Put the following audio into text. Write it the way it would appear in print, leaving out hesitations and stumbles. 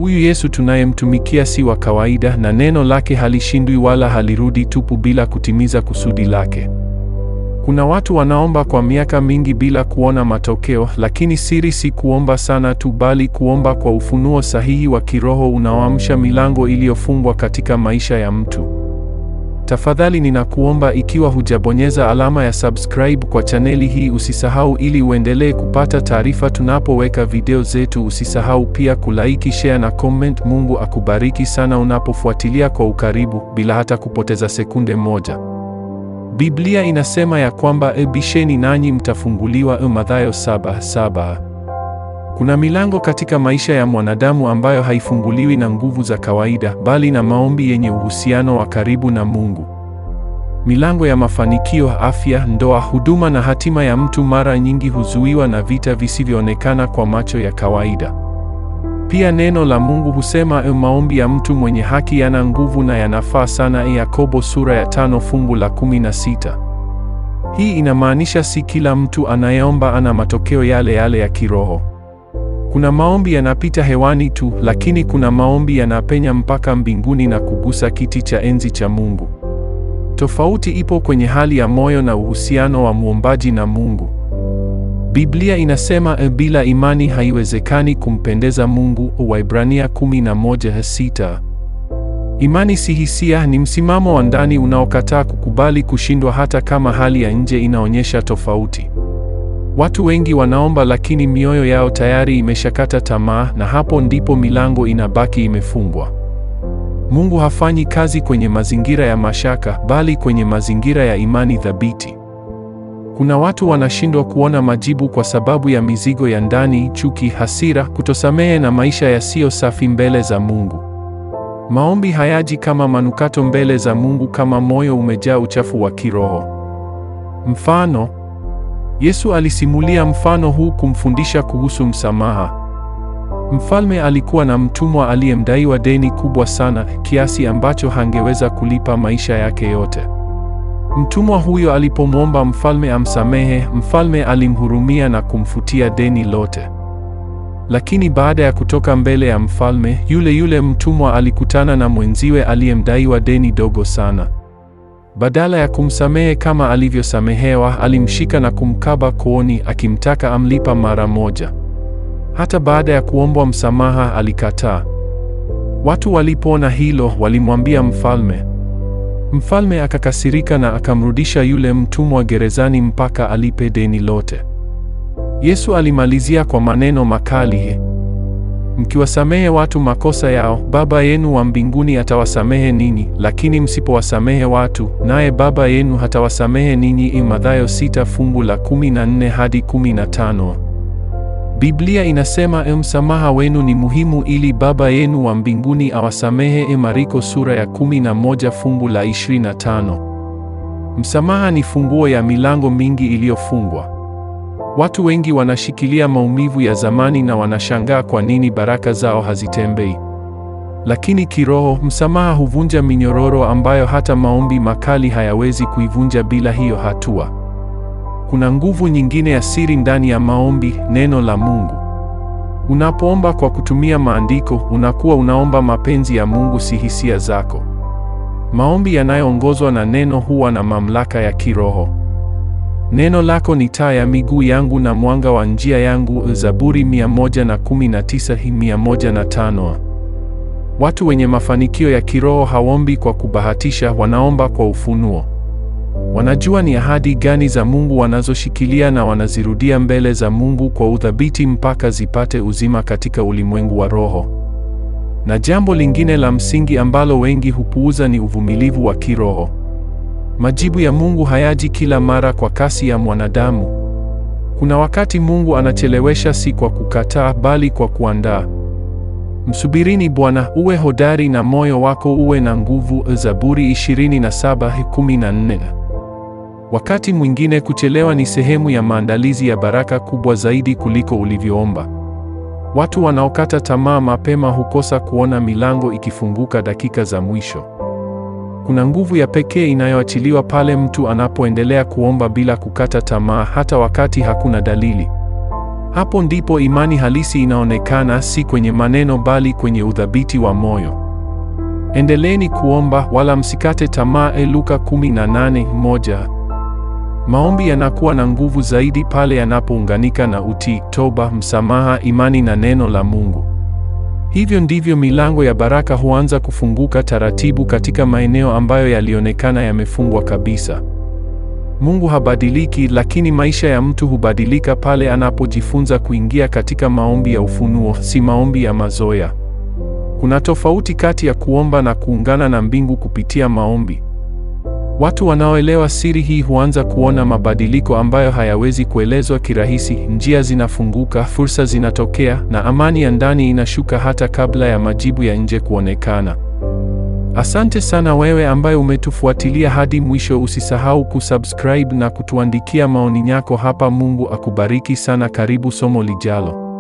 Huyu Yesu tunayemtumikia si wa kawaida, na neno lake halishindwi wala halirudi tupu bila kutimiza kusudi lake. Kuna watu wanaomba kwa miaka mingi bila kuona matokeo, lakini siri si kuomba sana tu, bali kuomba kwa ufunuo sahihi wa kiroho unaoamsha milango iliyofungwa katika maisha ya mtu. Tafadhali ninakuomba, ikiwa hujabonyeza alama ya subscribe kwa chaneli hii, usisahau, ili uendelee kupata taarifa tunapoweka video zetu. Usisahau pia kulike, share na comment. Mungu akubariki sana unapofuatilia kwa ukaribu bila hata kupoteza sekunde moja. Biblia inasema ya kwamba bisheni nanyi mtafunguliwa, Mathayo 7:7. Kuna milango katika maisha ya mwanadamu ambayo haifunguliwi na nguvu za kawaida, bali na maombi yenye uhusiano wa karibu na Mungu. Milango ya mafanikio, afya, ndoa, huduma na hatima ya mtu mara nyingi huzuiwa na vita visivyoonekana kwa macho ya kawaida. Pia neno la Mungu husema maombi ya mtu mwenye haki yana nguvu na yanafaa sana, Yakobo sura ya 5 fungu la 16. Hii inamaanisha si kila mtu anayeomba ana matokeo yale yale ya kiroho. Kuna maombi yanapita hewani tu, lakini kuna maombi yanapenya mpaka mbinguni na kugusa kiti cha enzi cha Mungu. Tofauti ipo kwenye hali ya moyo na uhusiano wa muombaji na Mungu. Biblia inasema bila imani haiwezekani kumpendeza Mungu, Waibrania 11:6. Imani si hisia, ni msimamo wa ndani unaokataa kukubali kushindwa hata kama hali ya nje inaonyesha tofauti. Watu wengi wanaomba lakini mioyo yao tayari imeshakata tamaa, na hapo ndipo milango inabaki imefungwa. Mungu hafanyi kazi kwenye mazingira ya mashaka, bali kwenye mazingira ya imani thabiti. Kuna watu wanashindwa kuona majibu kwa sababu ya mizigo ya ndani, chuki, hasira, kutosamehe na maisha yasiyo safi mbele za Mungu. Maombi hayaji kama manukato mbele za Mungu kama moyo umejaa uchafu wa kiroho. Mfano, Yesu alisimulia mfano huu kumfundisha kuhusu msamaha. Mfalme alikuwa na mtumwa aliyemdaiwa deni kubwa sana, kiasi ambacho hangeweza kulipa maisha yake yote. Mtumwa huyo alipomwomba mfalme amsamehe, mfalme alimhurumia na kumfutia deni lote. Lakini baada ya kutoka mbele ya mfalme, yule mtumwa alikutana na mwenziwe aliyemdaiwa deni dogo sana. Badala ya kumsamehe kama alivyosamehewa, alimshika na kumkaba kooni akimtaka amlipa mara moja. Hata baada ya kuombwa msamaha alikataa. Watu walipoona hilo, walimwambia mfalme. Mfalme akakasirika na akamrudisha yule mtumwa gerezani mpaka alipe deni lote. Yesu alimalizia kwa maneno makali, mkiwasamehe watu makosa yao, Baba yenu wa mbinguni atawasamehe ninyi, lakini msipowasamehe watu, naye Baba yenu hatawasamehe ninyi. Mathayo 6 fungu la 14 hadi 15. Biblia inasema msamaha wenu ni muhimu ili Baba yenu wa mbinguni awasamehe. Marko sura ya 11 fungu la 25. Msamaha ni funguo ya milango mingi iliyofungwa. Watu wengi wanashikilia maumivu ya zamani na wanashangaa kwa nini baraka zao hazitembei. Lakini kiroho, msamaha huvunja minyororo ambayo hata maombi makali hayawezi kuivunja. Bila hiyo hatua, kuna nguvu nyingine ya siri ndani ya maombi, neno la Mungu. Unapoomba kwa kutumia maandiko, unakuwa unaomba mapenzi ya Mungu, si hisia zako. Maombi yanayoongozwa na neno huwa na mamlaka ya kiroho. Neno lako ni taa ya miguu yangu na mwanga wa njia yangu, Zaburi 119:105. Watu wenye mafanikio ya kiroho hawaombi kwa kubahatisha, wanaomba kwa ufunuo. Wanajua ni ahadi gani za Mungu wanazoshikilia na wanazirudia mbele za Mungu kwa uthabiti mpaka zipate uzima katika ulimwengu wa roho. Na jambo lingine la msingi ambalo wengi hupuuza ni uvumilivu wa kiroho. Majibu ya Mungu hayaji kila mara kwa kasi ya mwanadamu. Kuna wakati Mungu anachelewesha, si kwa kukataa, bali kwa kuandaa. Msubirini Bwana, uwe hodari na moyo wako uwe na nguvu, Zaburi 27:14. Wakati mwingine kuchelewa ni sehemu ya maandalizi ya baraka kubwa zaidi kuliko ulivyoomba. Watu wanaokata tamaa mapema hukosa kuona milango ikifunguka dakika za mwisho. Kuna nguvu ya pekee inayoachiliwa pale mtu anapoendelea kuomba bila kukata tamaa, hata wakati hakuna dalili. Hapo ndipo imani halisi inaonekana, si kwenye maneno bali kwenye uthabiti wa moyo. Endeleeni kuomba wala msikate tamaa. Luka 18:1. Maombi yanakuwa na nguvu zaidi pale yanapounganika na utii, toba, msamaha, imani na neno la Mungu. Hivyo ndivyo milango ya baraka huanza kufunguka taratibu katika maeneo ambayo yalionekana yamefungwa kabisa. Mungu habadiliki, lakini maisha ya mtu hubadilika pale anapojifunza kuingia katika maombi ya ufunuo, si maombi ya mazoea. Kuna tofauti kati ya kuomba na kuungana na mbingu kupitia maombi. Watu wanaoelewa siri hii huanza kuona mabadiliko ambayo hayawezi kuelezwa kirahisi. Njia zinafunguka, fursa zinatokea, na amani ya ndani inashuka hata kabla ya majibu ya nje kuonekana. Asante sana wewe ambaye umetufuatilia hadi mwisho. Usisahau kusubscribe na kutuandikia maoni yako hapa. Mungu akubariki sana. Karibu somo lijalo.